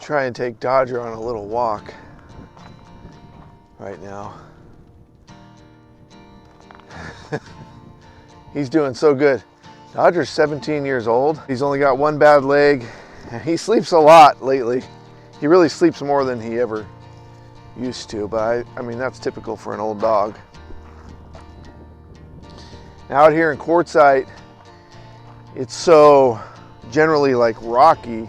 try and take Dodger on a little walk right now. He's doing so good. Dodger's 17 years old. He's only got one bad leg. He sleeps a lot lately. He really sleeps more than he ever used to, but I mean, that's typical for an old dog. Now out here in Quartzsite, it's so generally like rocky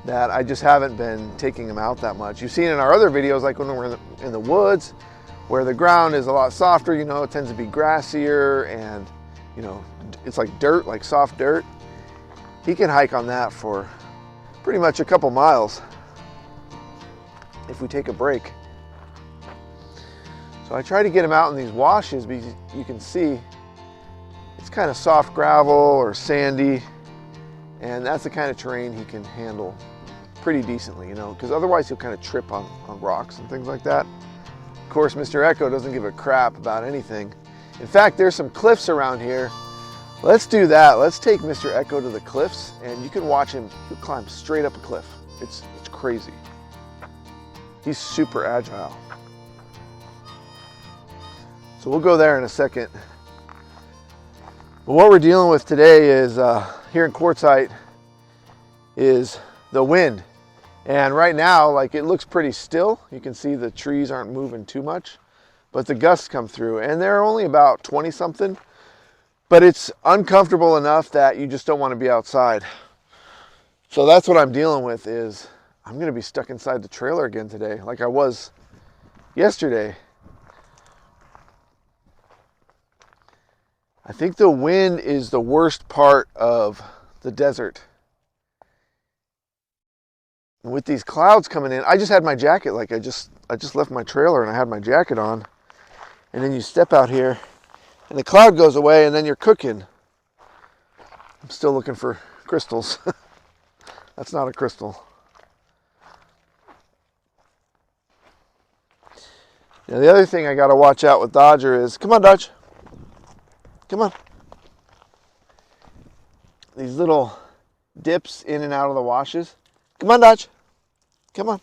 that I just haven't been taking him out that much. You've seen in our other videos, like when we're in the woods, where the ground is a lot softer, you know, it tends to be grassier and, you know, it's like dirt, like soft dirt. He can hike on that for pretty much a couple miles if we take a break. So I try to get him out in these washes because you can see it's kind of soft gravel or sandy, and that's the kind of terrain he can handle pretty decently, you know, because otherwise he'll kind of trip on rocks and things like that. Of course, Mr. Ekko doesn't give a crap about anything. In fact, there's some cliffs around here. Let's do that. Let's take Mr. Ekko to the cliffs, and you can watch him. He'll climb straight up a cliff. It's crazy. He's super agile. So we'll go there in a second. But what we're dealing with today is, here in Quartzsite, is the wind. And right now, like, it looks pretty still. You can see the trees aren't moving too much, but the gusts come through, and they're only about 20 something, but it's uncomfortable enough that you just don't want to be outside. So that's what I'm dealing with, is I'm going to be stuck inside the trailer again today, like I was yesterday. I think the wind is the worst part of the desert. With these clouds coming in, I just had my jacket, like I just left my trailer and I had my jacket on. And then you step out here and the cloud goes away and then you're cooking. I'm still looking for crystals. That's not a crystal. Now the other thing I got to watch out with Dodger is, come on Dodge, come on. These little dips in and out of the washes. Come on Dodge, come on.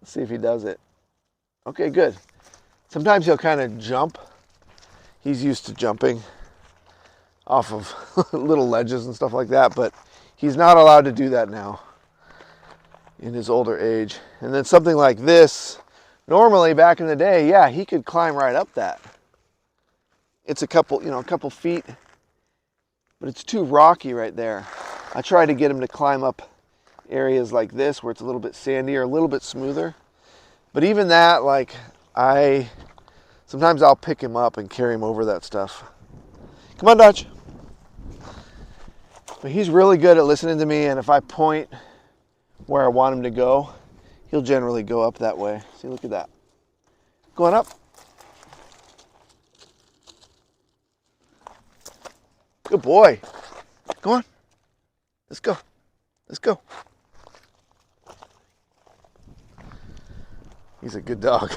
Let's see if he does it. Okay, good. Sometimes he'll kind of jump. He's used to jumping off of little ledges and stuff like that, but he's not allowed to do that now in his older age. And then something like this, normally back in the day, yeah, he could climb right up that. It's a couple feet, but it's too rocky right there. I try to get him to climb up areas like this where it's a little bit sandier, a little bit smoother. But even that, like, sometimes I'll pick him up and carry him over that stuff. Come on, Dodge. But he's really good at listening to me, and if I point where I want him to go, he'll generally go up that way. See, look at that. Going up. Good boy. Go on. Let's go. Let's go. He's a good dog.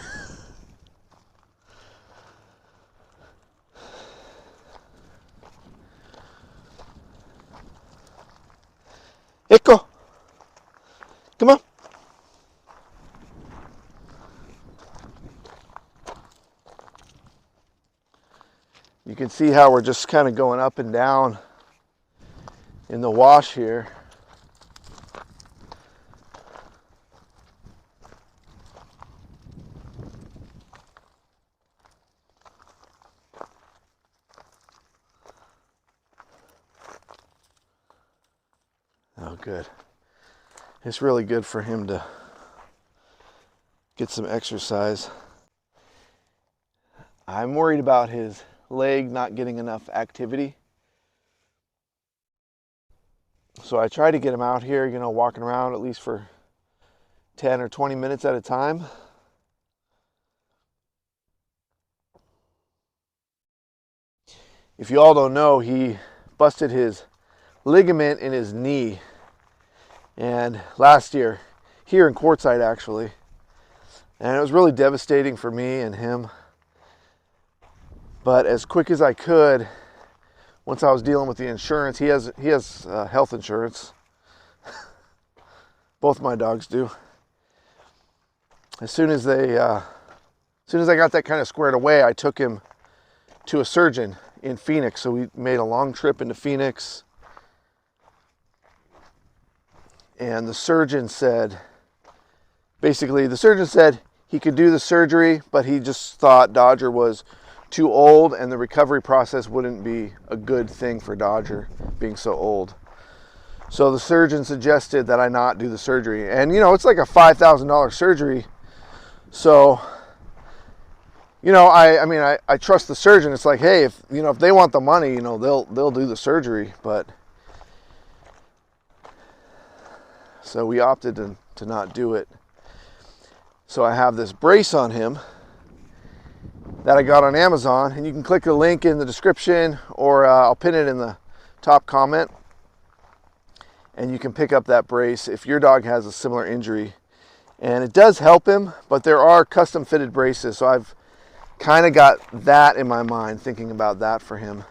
Ekko, come on. You can see how we're just kind of going up and down in the wash here. Oh, good. It's really good for him to get some exercise. I'm worried about his leg not getting enough activity. So I try to get him out here, you know, walking around at least for 10 or 20 minutes at a time. If you all don't know, he busted his ligament in his knee, and last year here in Quartzsite actually, and it was really devastating for me and him. But as quick as I could, once I was dealing with the insurance, he has health insurance. Both my dogs do. As soon as I got that kind of squared away, I took him to a surgeon in Phoenix. So we made a long trip into Phoenix. And the surgeon said, he could do the surgery, but he just thought Dodger was too old and the recovery process wouldn't be a good thing for Dodger being so old. So the surgeon suggested that I not do the surgery. And it's like a $5,000 surgery. So, I trust the surgeon. It's like, hey, if they want the money, they'll do the surgery. But so we opted to not do it. So I have this brace on him that I got on Amazon, and you can click the link in the description, or I'll pin it in the top comment, and you can pick up that brace if your dog has a similar injury. And it does help him, but there are custom fitted braces, so I've kind of got that in my mind, thinking about that for him.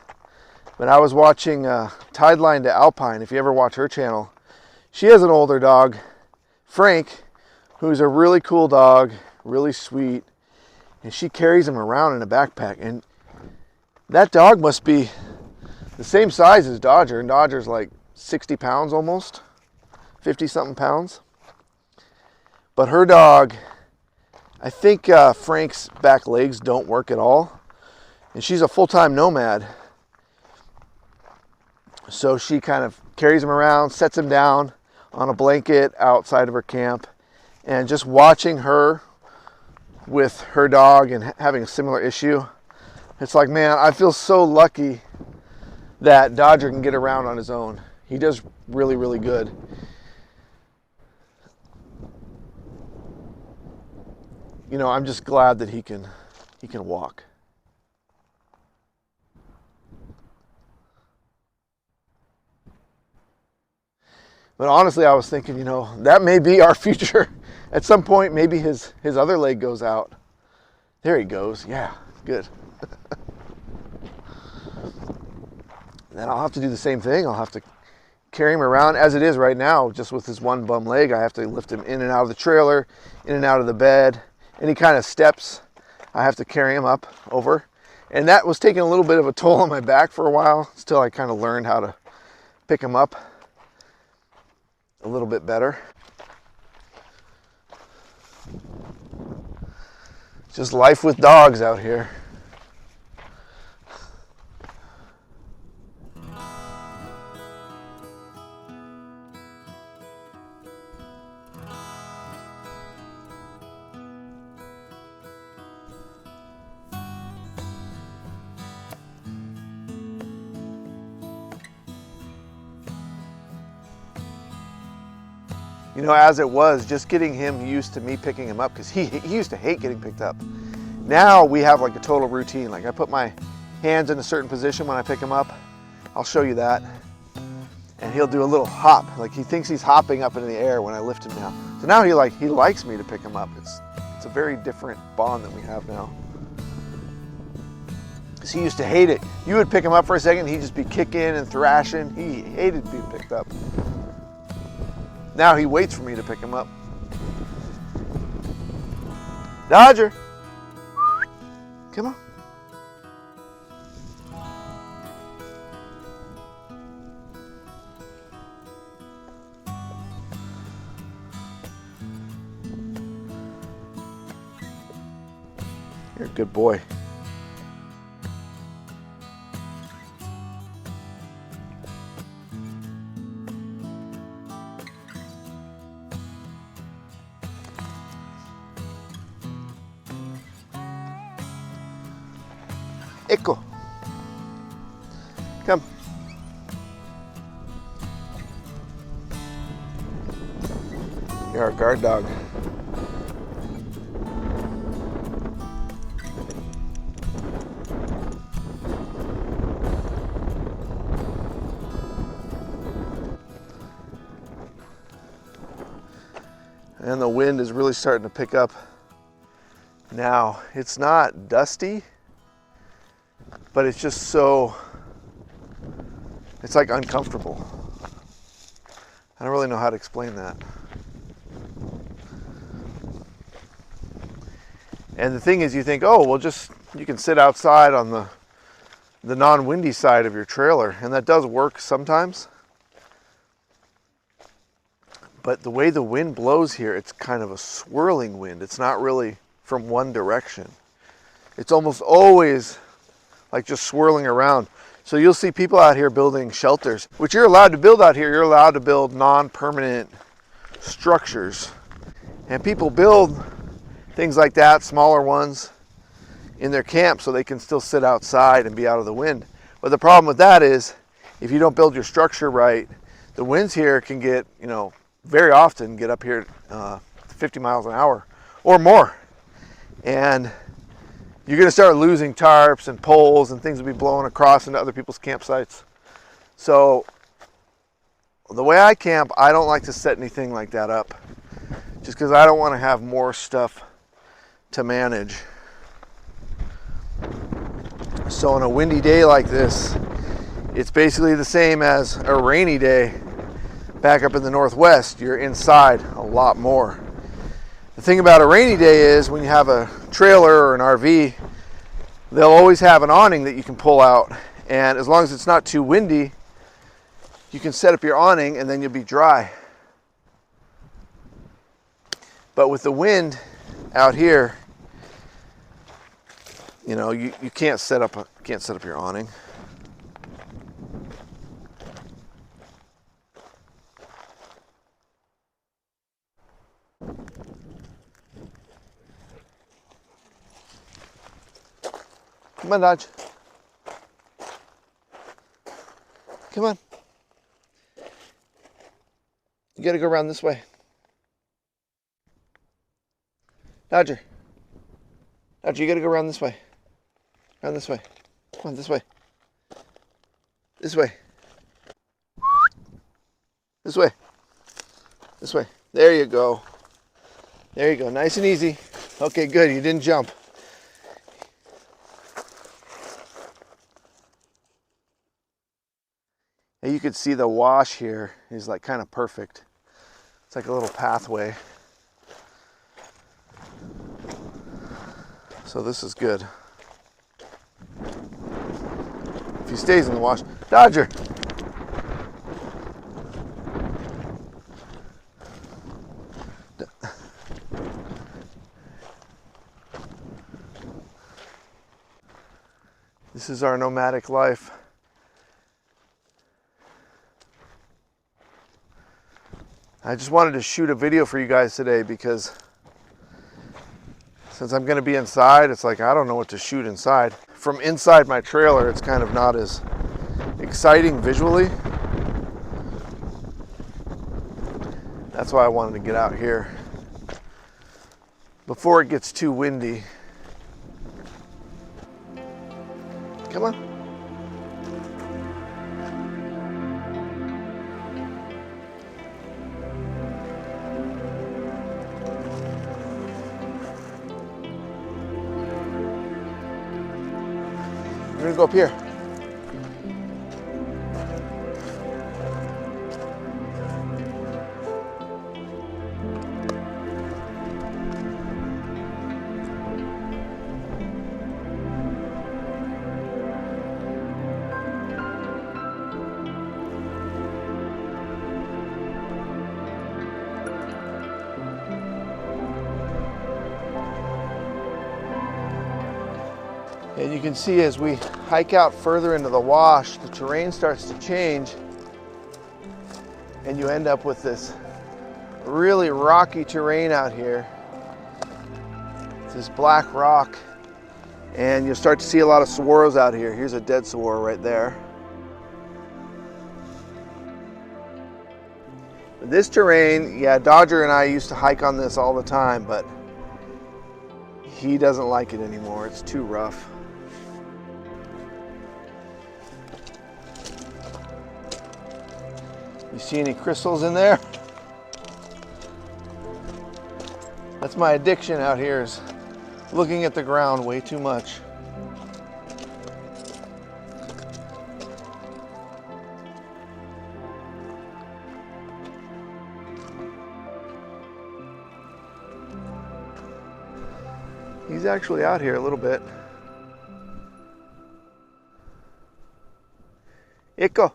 But I was watching Tideline to Alpine, if you ever watch her channel. She has an older dog, Frank, who's a really cool dog, really sweet, and she carries him around in a backpack. And that dog must be the same size as Dodger, and Dodger's like 60 pounds almost, 50-something pounds. But her dog, I think Frank's back legs don't work at all, and she's a full-time Nomad. So she kind of carries him around, sets him down on a blanket outside of her camp, and just watching her with her dog and having a similar issue, it's like, man, I feel so lucky that Dodger can get around on his own. He does really, really good. I'm just glad that he can walk. But honestly, I was thinking, that may be our future. At some point, maybe his other leg goes out. There he goes. Yeah, good. Then I'll have to do the same thing. I'll have to carry him around as it is right now, just with his one bum leg. I have to lift him in and out of the trailer, in and out of the bed. Any kind of steps, I have to carry him up over. And that was taking a little bit of a toll on my back for a while, until I kind of learned how to pick him up a little bit better. Just life with dogs out here. As it was, just getting him used to me picking him up, because he used to hate getting picked up. Now we have like a total routine. Like I put my hands in a certain position when I pick him up. I'll show you that. And he'll do a little hop. Like he thinks he's hopping up into the air when I lift him now. So now he likes me to pick him up. It's a very different bond that we have now. Because he used to hate it. You would pick him up for a second, he'd just be kicking and thrashing. He hated being picked up. Now he waits for me to pick him up. Dodger, come on. You're a good boy. Ekko, come. You're our guard dog. And the wind is really starting to pick up now. It's not dusty, but it's just it's like uncomfortable. I don't really know how to explain that. And the thing is, you think, oh, well, you can sit outside on the non-windy side of your trailer, and that does work sometimes. But the way the wind blows here, it's kind of a swirling wind. It's not really from one direction. It's almost always like just swirling around. So you'll see people out here building shelters, which you're allowed to build out here. You're allowed to build non-permanent structures. And people build things like that, smaller ones, in their camp so they can still sit outside and be out of the wind. But the problem with that is, if you don't build your structure right, the winds here can get, very often get up here 50 miles an hour or more. And you're going to start losing tarps and poles, and things will be blowing across into other people's campsites. So the way I camp, I don't like to set anything like that up, just because I don't want to have more stuff to manage. So on a windy day like this, it's basically the same as a rainy day back up in the Northwest. You're inside a lot more. The thing about a rainy day is, when you have a trailer or an RV, they'll always have an awning that you can pull out, and as long as it's not too windy, you can set up your awning and then you'll be dry. But with the wind out here, you can't set up your awning. Come on, Dodge. Come on. You gotta go around this way. Dodger. Dodger, you gotta go around this way. Around this way. Come on, this way. This way. This way. This way. There you go. There you go. Nice and easy. Okay, good. You didn't jump. And you could see the wash here is like kind of perfect. It's like a little pathway. So this is good. If he stays in the wash. Dodger! This is our nomadic life. I just wanted to shoot a video for you guys today, because since I'm going to be inside, it's like I don't know what to shoot inside. From inside my trailer, it's kind of not as exciting visually. That's why I wanted to get out here before it gets too windy. Come on. We're gonna go up here. And you can see as we hike out further into the wash, the terrain starts to change, and you end up with this really rocky terrain out here. It's this black rock, and you'll start to see a lot of saguaros out here. Here's a dead saguaro right there. This terrain, yeah, Dodger and I used to hike on this all the time, but he doesn't like it anymore. It's too rough. You see any crystals in there? That's my addiction out here, is looking at the ground way too much. He's actually out here a little bit. Ekko.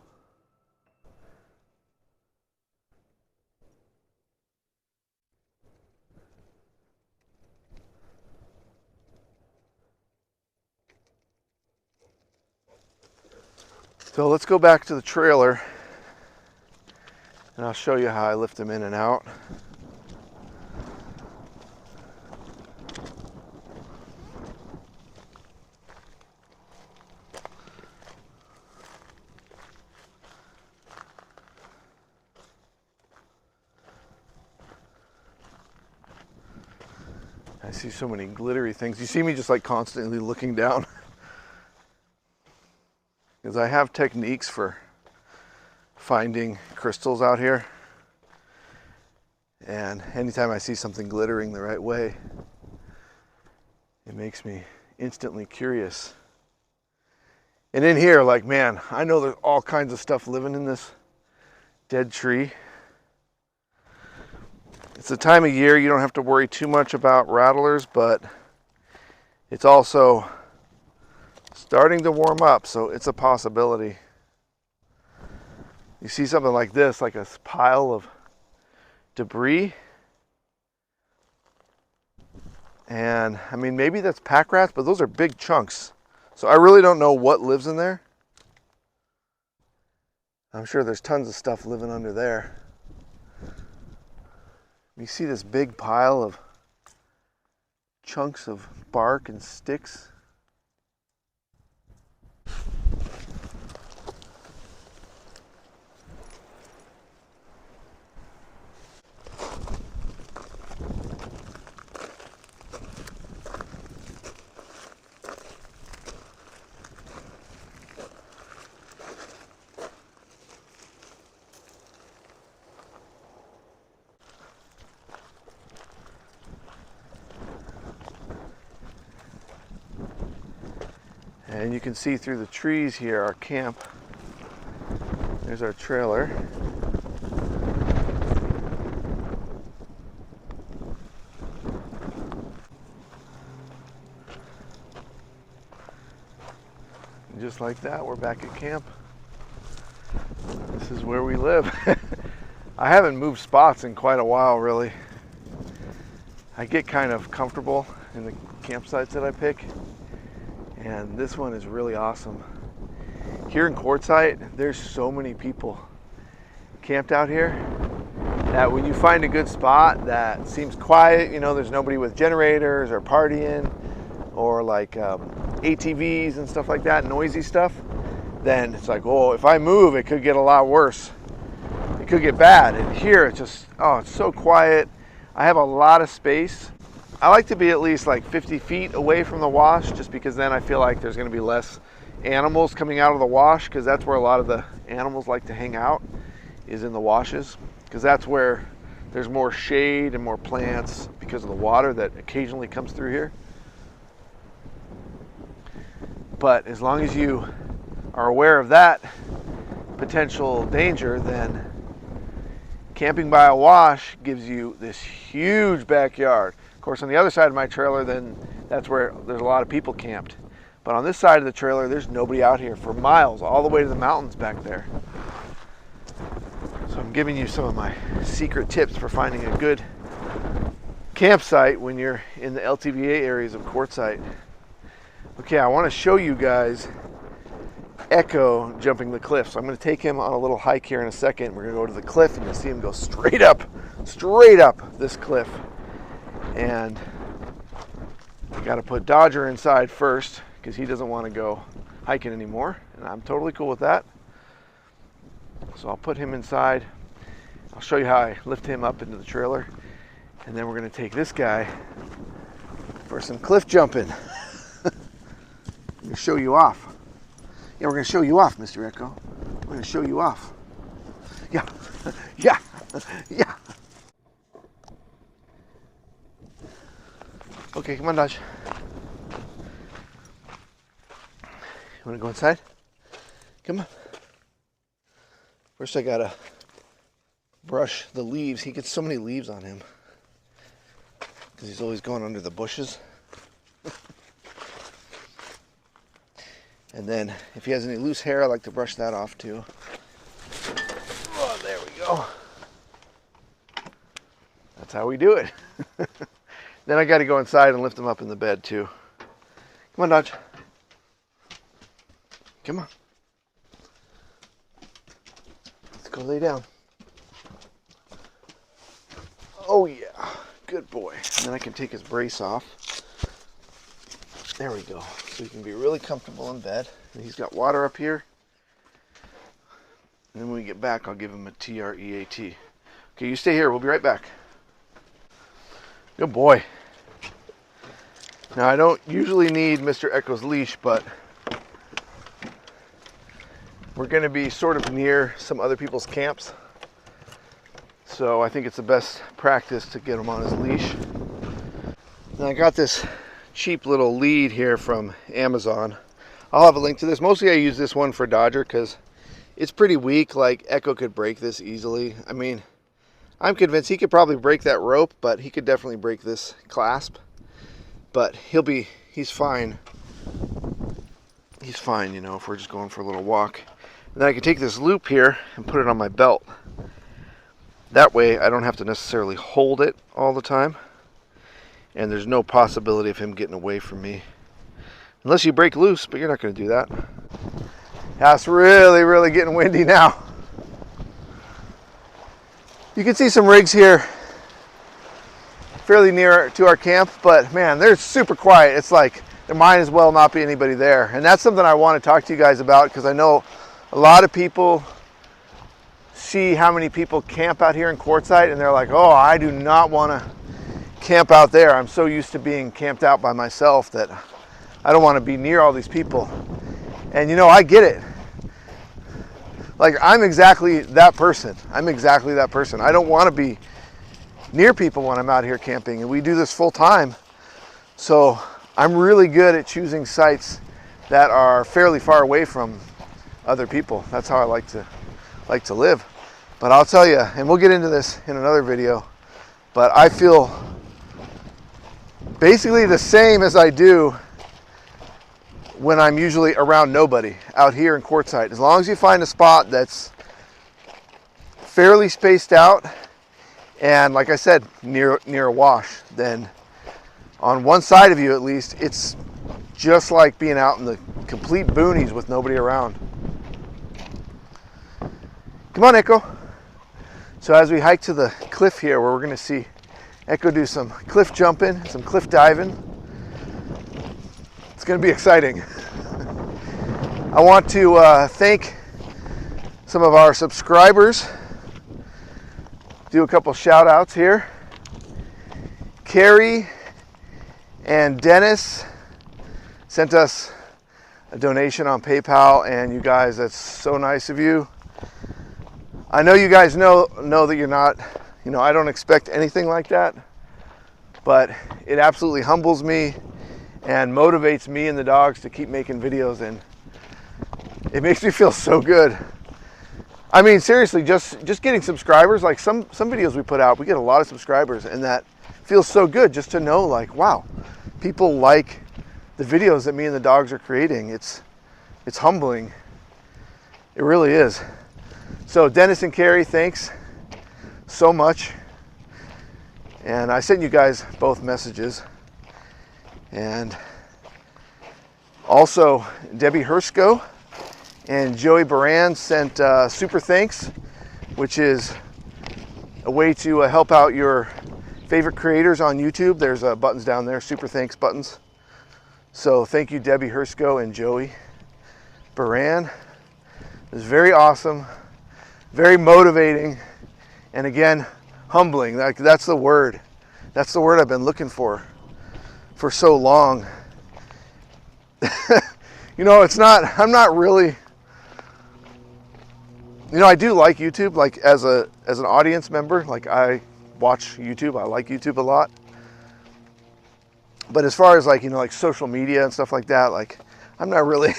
So let's go back to the trailer and I'll show you how I lift him in and out. I see so many glittery things. You see me just like constantly looking down. Because I have techniques for finding crystals out here. And anytime I see something glittering the right way, it makes me instantly curious. And in here, like, man, I know there's all kinds of stuff living in this dead tree. It's the time of year you don't have to worry too much about rattlers, but it's also starting to warm up, so it's a possibility. You see something like this, like a pile of debris. And I mean, maybe that's pack rats, but those are big chunks. So I really don't know what lives in there. I'm sure there's tons of stuff living under there. You see this big pile of chunks of bark and sticks. And you can see through the trees here our camp. There's our trailer. And just like that, we're back at camp. This is where we live. I haven't moved spots in quite a while, really. I get kind of comfortable in the campsites that I pick. And this one is really awesome. Here in Quartzsite, there's so many people camped out here that when you find a good spot that seems quiet, you know, there's nobody with generators or partying or like ATVs and stuff like that, noisy stuff, then it's like, oh, if I move, it could get a lot worse. It could get bad. And here it's just, oh, it's so quiet. I have a lot of space. I like to be at least like 50 feet away from the wash, just because then I feel like there's going to be less animals coming out of the wash, because that's where a lot of the animals like to hang out, is in the washes, because that's where there's more shade and more plants because of the water that occasionally comes through here. But as long as you are aware of that potential danger, then camping by a wash gives you this huge backyard. Of course, on the other side of my trailer, then that's where there's a lot of people camped. But on this side of the trailer, there's nobody out here for miles, all the way to the mountains back there. So I'm giving you some of my secret tips for finding a good campsite when you're in the LTVA areas of Quartzsite. Okay, I want to show you guys Ekko jumping the cliff. So I'm going to take him on a little hike here in a second. We're going to go to the cliff and you'll see him go straight up this cliff. And I got to put Dodger inside first because he doesn't want to go hiking anymore. And I'm totally cool with that. So I'll put him inside. I'll show you how I lift him up into the trailer. And then we're going to take this guy for some cliff jumping. I'm going to show you off. Yeah, we're going to show you off, Mr. Ekko. We're going to show you off. Yeah, yeah, yeah. Okay, come on, Dodge. You want to go inside? Come on. First, I got to brush the leaves. He gets so many leaves on him because he's always going under the bushes. And then if he has any loose hair, I like to brush that off too. Oh, there we go. That's how we do it. Then I got to go inside and lift him up in the bed too. Come on, Dodge. Come on. Let's go lay down. Oh yeah, good boy. And then I can take his brace off. There we go. So he can be really comfortable in bed. And he's got water up here. And then when we get back, I'll give him a TREAT. Okay, you stay here. We'll be right back. Good boy. Now, I don't usually need Mr. Ekko's leash, but we're going to be sort of near some other people's camps. So I think it's the best practice to get him on his leash. And I got this cheap little lead here from Amazon. I'll have a link to this. Mostly I use this one for Dodger because it's pretty weak. Like, Ekko could break this easily. I mean, I'm convinced he could probably break that rope, but he could definitely break this clasp. But he's fine. He's fine, you know, if we're just going for a little walk. And then I can take this loop here and put it on my belt. That way I don't have to necessarily hold it all the time. And there's no possibility of him getting away from me. Unless you break loose, but you're not going to do that. Yeah, it's really, really getting windy now. You can see some rigs here fairly near to our camp, but man, they're super quiet. It's like there might as well not be anybody there. And that's something I want to talk to you guys about, because I know a lot of people see how many people camp out here in Quartzsite and they're like, oh, I do not want to camp out there. I'm so used to being camped out by myself that I don't want to be near all these people. And you know, I get it. Like, I'm exactly that person. I don't want to be near people when I'm out here camping, and we do this full time. So I'm really good at choosing sites that are fairly far away from other people. That's how I like to live. But I'll tell you, and we'll get into this in another video, but I feel basically the same as I do when I'm usually around nobody out here in Quartzsite. As long as you find a spot that's fairly spaced out and, like I said, near a wash, then on one side of you at least, it's just like being out in the complete boonies with nobody around. Come on, Ekko. So as we hike to the cliff here, where we're going to see Ekko do some cliff jumping, some cliff diving, it's going to be exciting. I want to thank some of our subscribers. Do a couple shout outs here. Carrie and Dennis sent us a donation on PayPal, and you guys, that's so nice of you. I know you guys know that you're not, you know, I don't expect anything like that, but it absolutely humbles me and motivates me and the dogs to keep making videos, and it makes me feel so good. I mean, seriously, just getting subscribers, like some videos we put out, we get a lot of subscribers, and that feels so good just to know, like, wow, people like the videos that me and the dogs are creating. It's humbling. It really is. So Dennis and Carrie, thanks so much. And I sent you guys both messages. And also Debbie Hersko and Joey Baran sent super thanks, which is a way to help out your favorite creators on YouTube. There's buttons down there, super thanks buttons. So thank you, Debbie Hersko and Joey Baran. It was very awesome, very motivating, and again, humbling. That's the word. That's the word I've been looking for so long. You know, I'm not really, you know, I do like YouTube, like as an audience member, like I watch YouTube, I like YouTube a lot. But as far as, like, you know, like social media and stuff like that, like I'm not really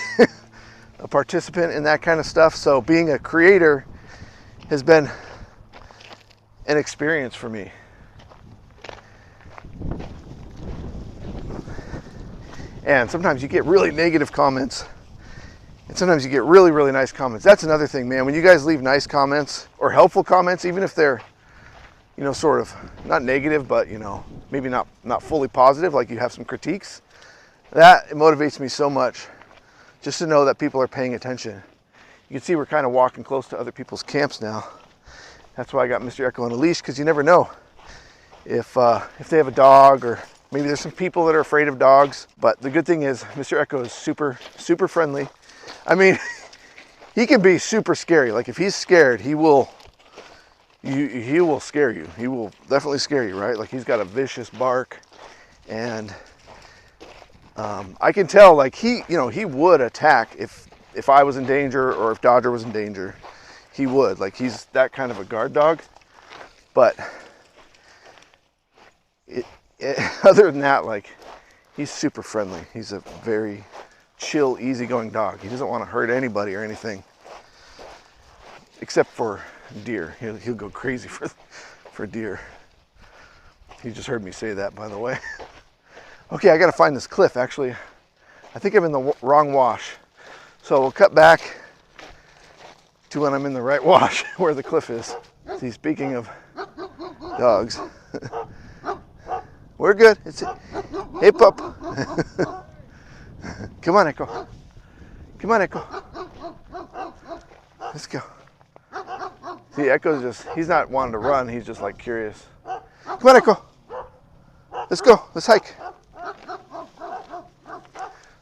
a participant in that kind of stuff. So being a creator has been an experience for me. And sometimes you get really negative comments, And sometimes you get really, really nice comments. That's another thing, man. When you guys leave nice comments or helpful comments, even if they're, you know, sort of not negative, but, you know, maybe not fully positive, like you have some critiques, that it motivates me so much just to know that people are paying attention. You can see we're kind of walking close to other people's camps now. That's why I got Mr. Ekko on a leash, because you never know if they have a dog, or maybe there's some people that are afraid of dogs. But the good thing is Mr. Ekko is super, super friendly. I mean, he can be super scary. Like if he's scared, he will scare you. He will definitely scare you, right? Like he's got a vicious bark, and I can tell like he would attack if I was in danger or if Dodger was in danger. He would. Like he's that kind of a guard dog. But other than that, like he's super friendly. He's a very chill, easygoing dog. He doesn't want to hurt anybody or anything, except for deer. He'll go crazy for deer. He just heard me say that, by the way. Okay, I got to find this cliff. Actually, I think I'm in the wrong wash, so we'll cut back to when I'm in the right wash where the cliff is. See, speaking of dogs, we're good. Hey, pup. Come on, Ekko. Come on, Ekko. Let's go. See, Ekko's he's not wanting to run. He's just like curious. Come on, Ekko. Let's go. Let's hike.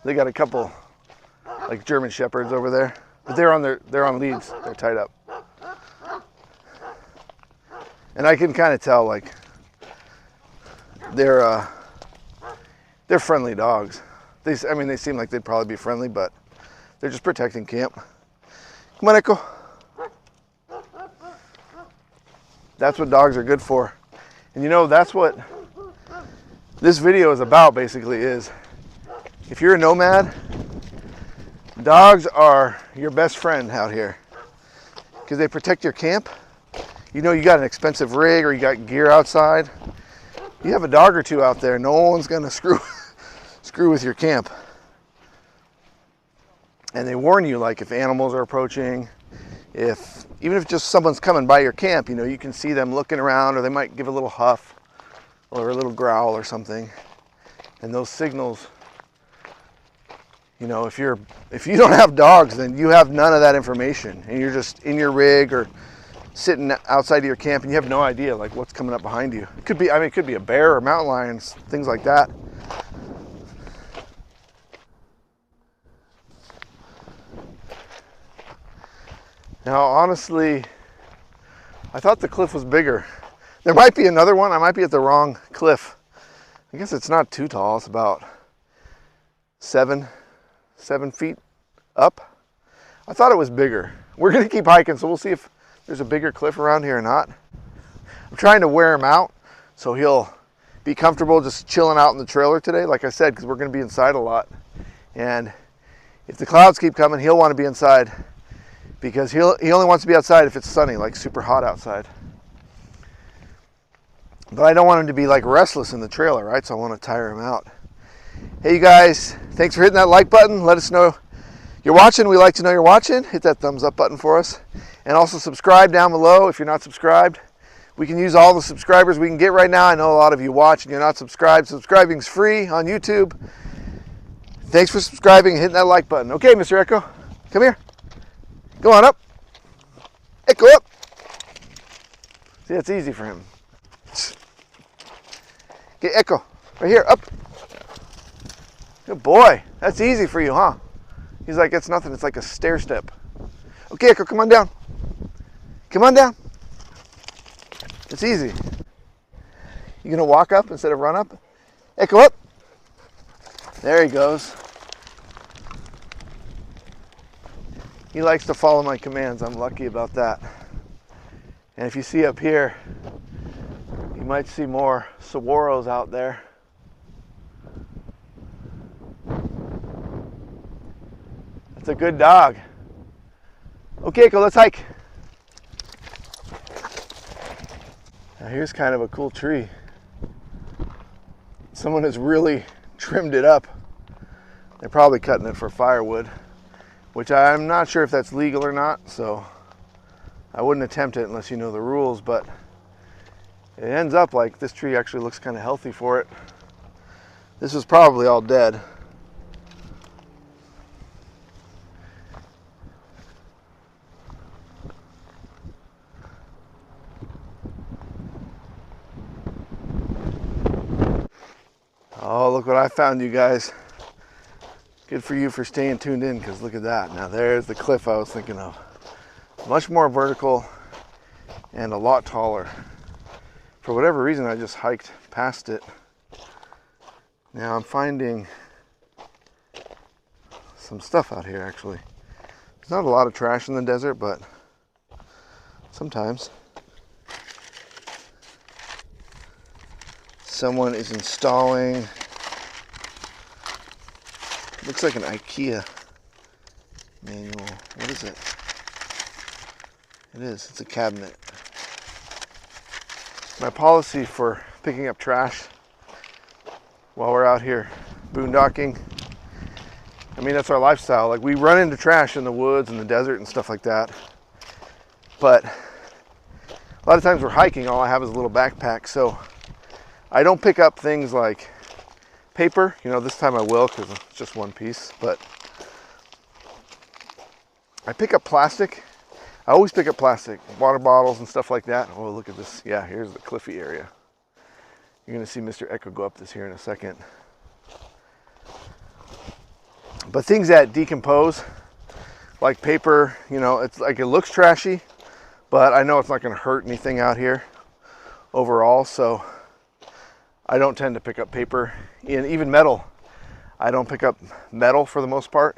They got a couple like German Shepherds over there, but they're on leads. They're tied up. And I can kind of tell like they're friendly dogs. They seem like they'd probably be friendly, but they're just protecting camp. Come on, Ekko. That's what dogs are good for. And you know, that's what this video is about, basically, is if you're a nomad, dogs are your best friend out here because they protect your camp. You know, you got an expensive rig or you got gear outside. You have a dog or two out there, no one's gonna screw with your camp. And they warn you, like if animals are approaching, even if just someone's coming by your camp, you know, you can see them looking around, or they might give a little huff or a little growl or something. And those signals, you know, if you don't have dogs, then you have none of that information, and you're just in your rig or sitting outside of your camp, and you have no idea like what's coming up behind you. It could be a bear or mountain lions, things like that. Now, honestly, I thought the cliff was bigger. There might be another one. I might be at the wrong cliff. I guess it's not too tall. It's about 7 feet up. I thought it was bigger. We're gonna keep hiking, so we'll see if there's a bigger cliff around here or not. I'm trying to wear him out so he'll be comfortable just chilling out in the trailer today, like I said, because we're gonna be inside a lot. And if the clouds keep coming, he'll want to be inside, because he only wants to be outside if it's sunny, like super hot outside. But I don't want him to be like restless in the trailer, right? So I want to tire him out. Hey, you guys, thanks for hitting that like button. Let us know you're watching. We like to know you're watching. Hit that thumbs up button for us. And also subscribe down below if you're not subscribed. We can use all the subscribers we can get right now. I know a lot of you watch and you're not subscribed. Subscribing's free on YouTube. Thanks for subscribing and hitting that like button. Okay, Mr. Ekko, come here. Go on up. Ekko, up. See, that's easy for him. Get Ekko, right here, up. Good boy. That's easy for you, huh? He's like, it's nothing. It's like a stair step. Okay, Ekko, come on down. Come on down. It's easy. You gonna walk up instead of run up? Ekko, up. There he goes. He likes to follow my commands. I'm lucky about that. And if you see up here, you might see more saguaros out there. That's a good dog. Okay, Ekko, let's hike. Now here's kind of a cool tree. Someone has really trimmed it up. They're probably cutting it for firewood. which I'm not sure if that's legal or not, so I wouldn't attempt it unless you know the rules, but it ends up like this tree actually looks kind of healthy for it. This is probably all dead. Oh, look what I found, you guys. Good for you for staying tuned in, because look at that. Now there's the cliff I was thinking of. Much more vertical and a lot taller. For whatever reason, I just hiked past it. Now I'm finding some stuff out here, actually. There's not a lot of trash in the desert, but sometimes someone is installing, looks like an IKEA manual. What is it? It is, it's a cabinet. My policy for picking up trash while we're out here boondocking, I mean, that's our lifestyle. Like, we run into trash in the woods and the desert and stuff like that. But a lot of times we're hiking, all I have is a little backpack. So I don't pick up things like paper. You know, this time I will because it's just one piece. But I pick up plastic. I always pick up plastic, water bottles and stuff like that. Oh, look at this. Yeah, here's the cliffy area. You're going to see Mr. Ekko go up this here in a second. But things that decompose, like paper, you know, it's like it looks trashy, but I know it's not going to hurt anything out here overall. So I don't tend to pick up paper. And even metal, I don't pick up metal for the most part.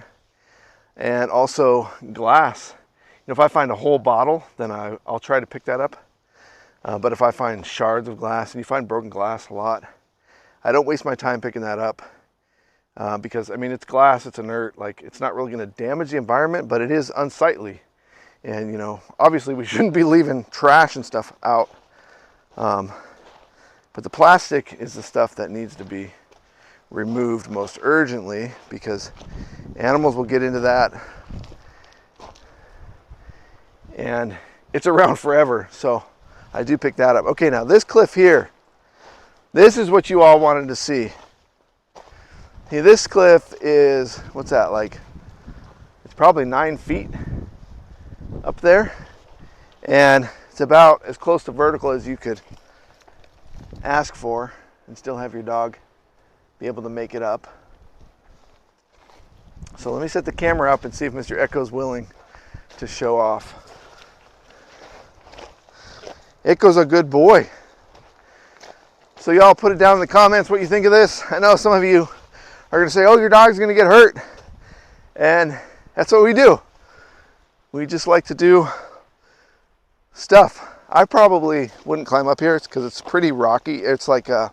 And also glass. You know, if I find a whole bottle, then I'll try to pick that up. But if I find shards of glass, and you find broken glass a lot, I don't waste my time picking that up. Because, I mean, it's glass, it's inert, like, it's not really going to damage the environment, but it is unsightly. And, you know, obviously we shouldn't be leaving trash and stuff out. But the plastic is the stuff that needs to be removed most urgently, because animals will get into that. And it's around forever, so I do pick that up. Okay, now this cliff here, this is what you all wanted to see. Hey, this cliff is, what's that, like, it's probably 9 feet up there. And it's about as close to vertical as you could ask for and still have your dog be able to make it up. So let me set the camera up and see if Mr. Ekko's willing to show off. Ekko's a good boy. So y'all put it down in the comments what you think of this. I know some of you are going to say, oh, your dog's going to get hurt. And that's what we do. We just like to do stuff. I probably wouldn't climb up here because it's pretty rocky. It's like kind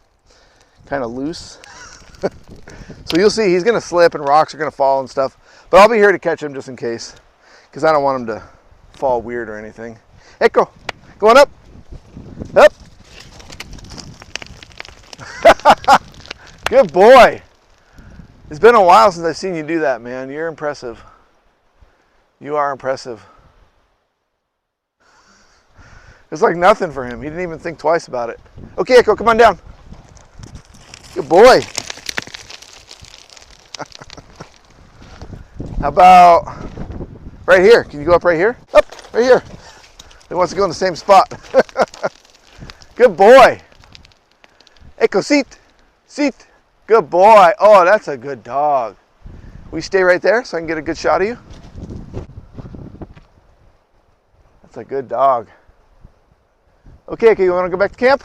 of loose. So you'll see he's going to slip and rocks are going to fall and stuff. But I'll be here to catch him just in case, because I don't want him to fall weird or anything. Ekko, going up. Up. Good boy. It's been a while since I've seen you do that, man. You're impressive. You are impressive. It's like nothing for him. He didn't even think twice about it. Okay, Ekko, come on down. Good boy. How about right here? Can you go up right here? Up, right here. He wants to go in the same spot. Good boy. Ekko, sit. Sit. Good boy. Oh, that's a good dog. Will you stay right there so I can get a good shot of you? That's a good dog. Okay, you want to go back to camp?